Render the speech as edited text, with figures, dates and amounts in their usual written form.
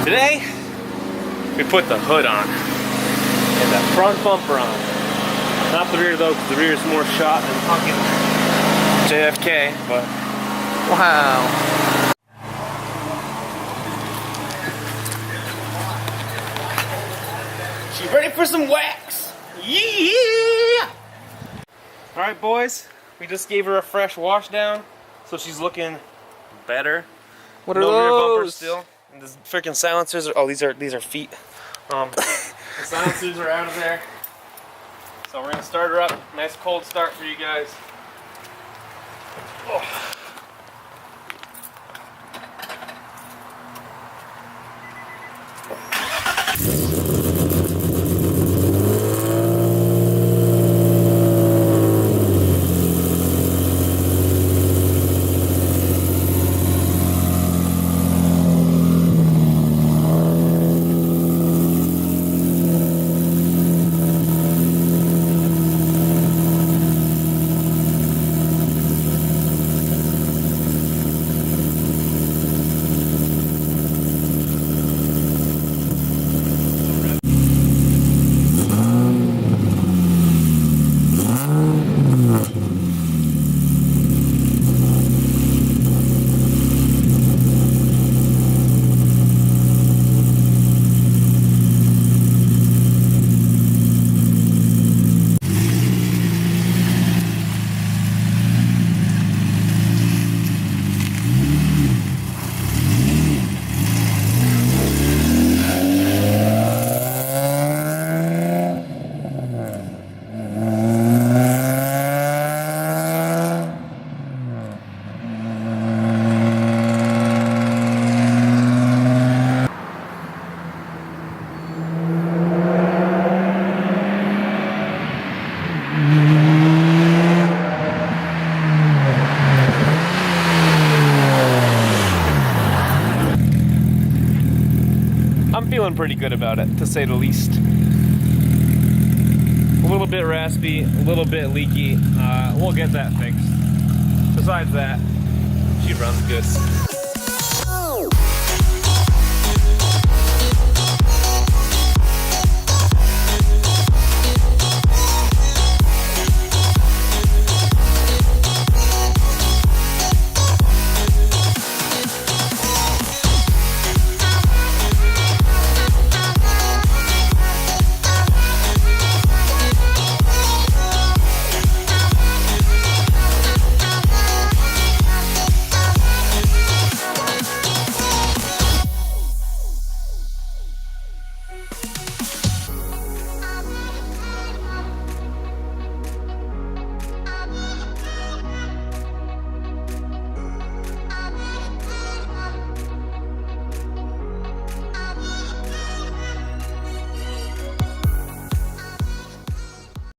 Today, we put the hood on and the front bumper on. Not the rear though, because the rear is more shot than fucking JFK, but wow. She's ready for some wax. Yeah! Alright boys, we just gave her a fresh wash down, so she's looking better. What are no those? rear bumper still. And the freaking silencers are, oh, these are feet. The silencers are out of there. So we're gonna start her up. Nice cold start for you guys. Oh. I'm feeling pretty good about it, to say the least. A little bit raspy, a little bit leaky. We'll get that fixed. Besides that, she runs good.